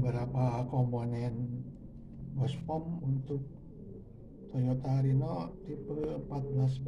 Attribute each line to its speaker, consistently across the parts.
Speaker 1: beberapa komponen bospom untuk Toyota Reno tipe 14B,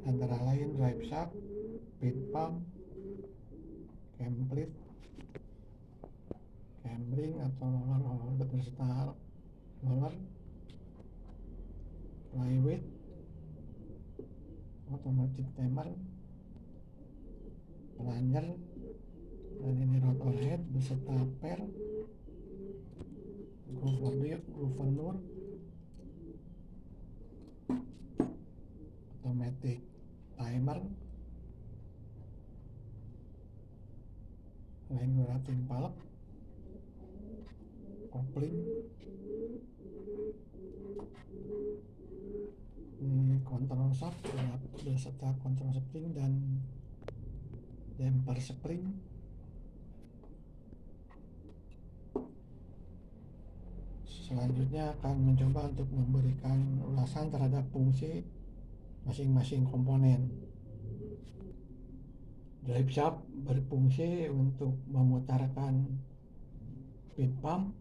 Speaker 1: antara lain drive shaft, pit pump, cam plate, camring atau roller serta roller, flyweight, automatic timer, plunger, dan ini rotor head beserta per, governor, automatic timer, regulating valve, kopling, ini kontrol shaft beserta kontrol spring dan damper spring. Selanjutnya akan mencoba untuk memberikan ulasan terhadap fungsi masing-masing komponen. Drive shaft berfungsi untuk memutarkan pit pump,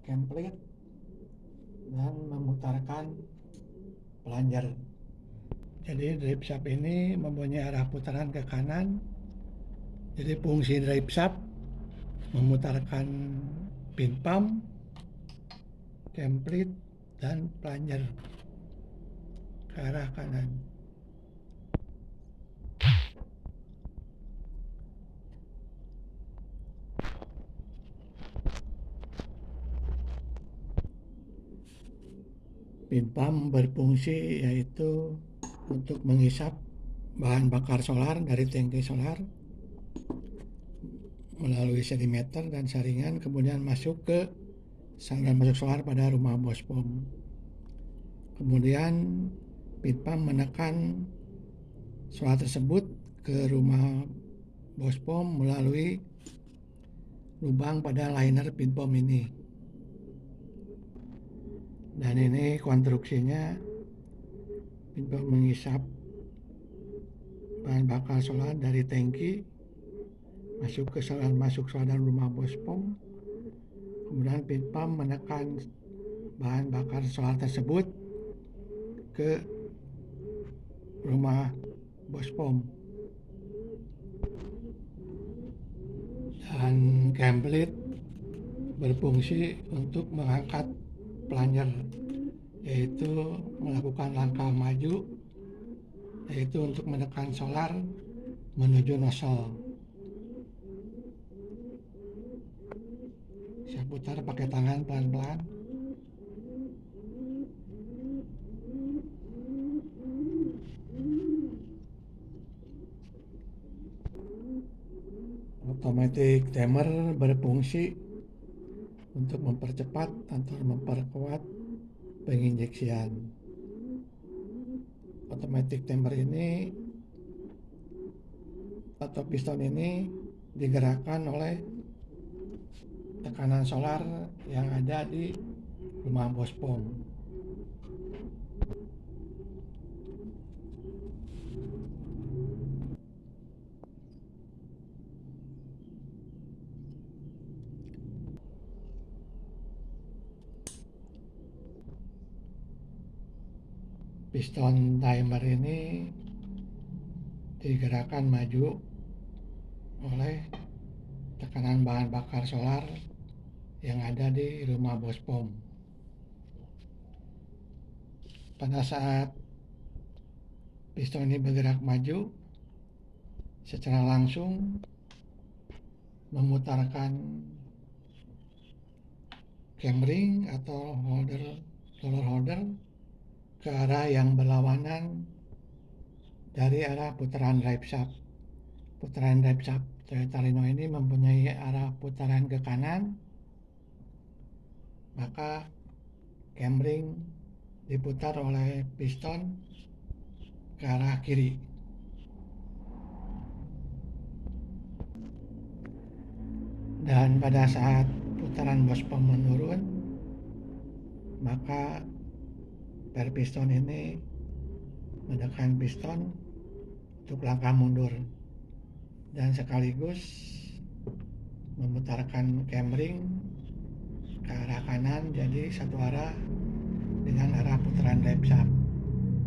Speaker 1: cam plate, dan memutarkan plunger. Jadi drive shaft ini mempunyai arah putaran ke kanan. Jadi fungsi drive shaft memutarkan pit pump, cam plate, dan plunger ke arah kanan. Pit pump berfungsi yaitu untuk menghisap bahan bakar solar dari tangki solar melalui sedimeter dan saringan, kemudian masuk ke saluran masuk solar pada rumah bospom. Kemudian pit pump menekan solar tersebut ke rumah bospom melalui lubang pada liner pit pump ini. Dan ini konstruksinya, pit pump menghisap bahan bakar solar dari tangki masuk ke saluran masuk solar rumah bospom. Kemudian pit pump menekan bahan bakar solar tersebut ke rumah bospom. Dan cam plate berfungsi untuk mengangkat plunger, yaitu melakukan langkah maju, yaitu untuk menekan solar menuju nozzle. Saya putar pakai tangan pelan-pelan. Automatic timer berfungsi untuk mempercepat atau memperkuat penginjeksian. Automatic timer ini atau piston ini digerakkan oleh tekanan solar yang ada di rumah bospom. Piston timer ini digerakkan maju oleh tekanan bahan bakar solar yang ada di rumah bospom. Pada saat piston ini bergerak maju, secara langsung memutarkan camring atau roller holder ke arah yang berlawanan dari arah putaran drive shaft. Putaran drive shaft Toyota Reno ini mempunyai arah putaran ke kanan, maka camring diputar oleh piston ke arah kiri. Dan pada saat putaran bospom menurun, maka per piston ini menekan piston untuk langkah mundur, dan sekaligus memutarkan camring ke arah kanan jadi satu arah dengan arah putaran drive shaft,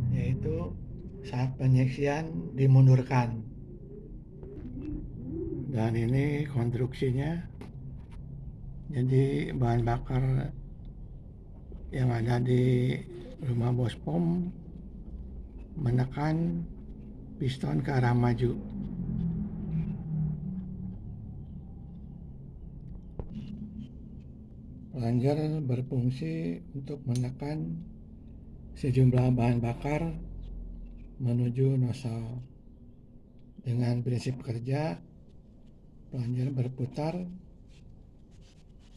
Speaker 1: yaitu saat penyeksian dimundurkan. Dan ini konstruksinya, jadi bahan bakar yang ada di rumah bos pom menekan piston ke arah maju. Plunger berfungsi untuk menekan sejumlah bahan bakar menuju nozzle. Dengan prinsip kerja, plunger berputar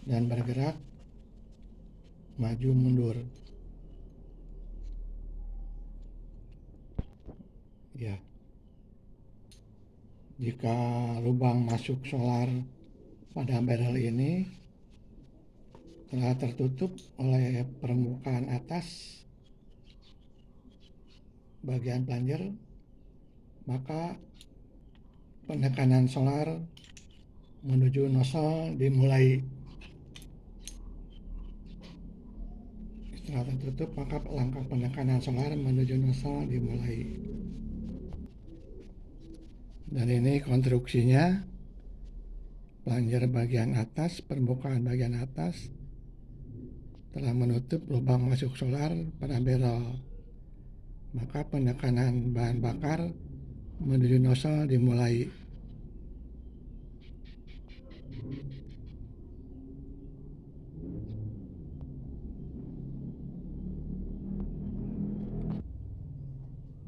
Speaker 1: dan bergerak maju mundur. Ya. Jika lubang masuk solar pada barrel ini telah tertutup oleh permukaan atas bagian plunger, maka penekanan solar menuju nozzle dimulai. Setelah tertutup, maka langkah penekanan solar menuju nozzle dimulai. Dan ini konstruksinya, plunger bagian atas, permukaan bagian atas telah menutup lubang masuk solar pada barrel. Maka penekanan bahan bakar menuju nozzle dimulai.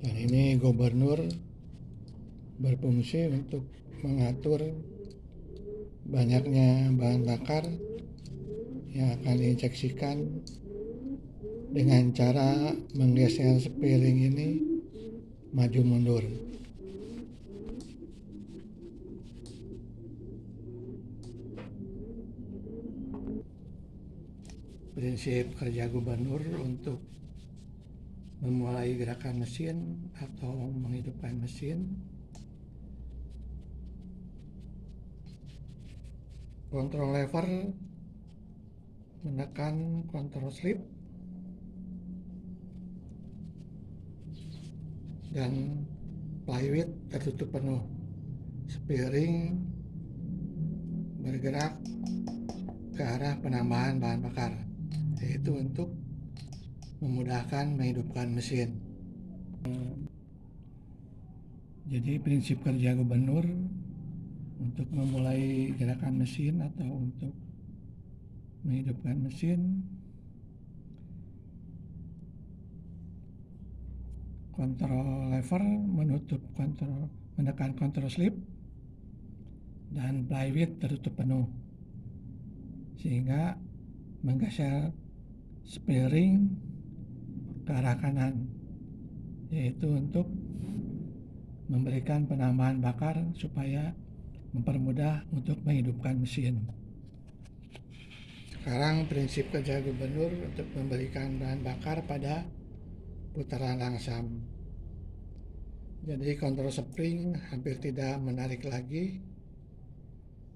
Speaker 1: Dan ini gubernur berfungsi untuk mengatur banyaknya bahan bakar yang akan diinjeksikan dengan cara menggeser spring ini maju mundur. Prinsip kerja gubernur untuk memulai gerakan mesin atau menghidupkan mesin. Kontrol lever menekan kontrol slip dan flywheel tertutup penuh. Steering bergerak ke arah penambahan bahan bakar, yaitu untuk memudahkan menghidupkan mesin. Jadi prinsip kerja gubernur untuk memulai gerakan mesin atau untuk menghidupkan mesin, kontrol lever menekan kontrol slip dan flywheel tertutup penuh sehingga menggeser steering ke arah kanan, yaitu untuk memberikan penambahan bakar supaya mempermudah untuk menghidupkan mesin. Sekarang prinsip kerja gubernur untuk memberikan bahan bakar pada putaran langsam. Jadi kontrol spring hampir tidak menarik lagi.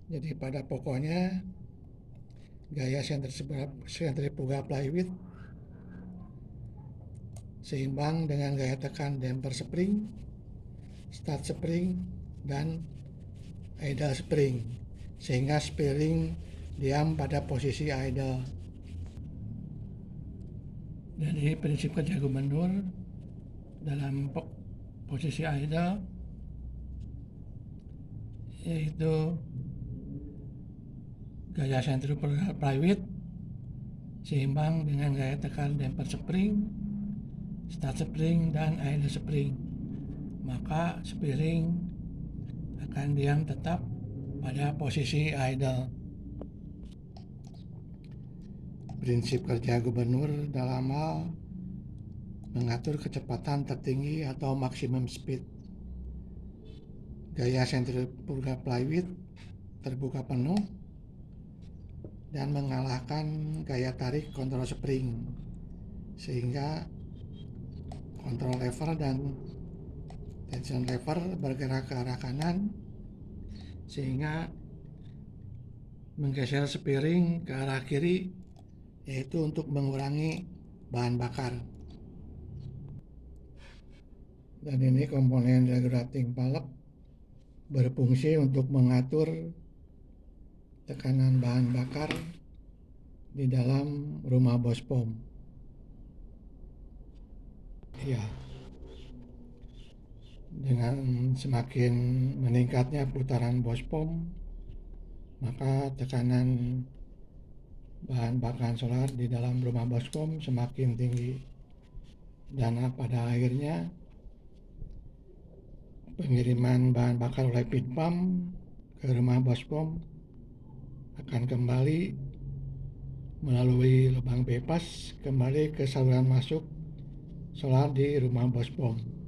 Speaker 1: Jadi pada pokoknya gaya sentrifuga flywheel seimbang dengan gaya tekan damper spring, start spring, dan idle spring, sehingga steering diam pada posisi idle. Jadi prinsip kerja gubernur dalam posisi idle yaitu gaya sentrifugal flywheel seimbang dengan gaya tekan damper spring, start spring, dan idle spring. Maka steering akan diam tetap pada posisi idle. Prinsip kerja gubernur dalam hal mengatur kecepatan tertinggi atau maximum speed. Gaya sentrifugal flywheel terbuka penuh dan mengalahkan gaya tarik kontrol spring, sehingga kontrol lever dan tension lever bergerak ke arah kanan, sehingga menggeser sepiring ke arah kiri, yaitu untuk mengurangi bahan bakar. Dan ini komponen regulating valve berfungsi untuk mengatur tekanan bahan bakar di dalam rumah bos pom. Ya, dengan semakin meningkatnya putaran bos pom, maka tekanan bahan bakar solar di dalam rumah bos pom semakin tinggi. Dan pada akhirnya pengiriman bahan bakar oleh pit pump ke rumah bos pom akan kembali melalui lubang bebas kembali ke saluran masuk solar di rumah bos pom.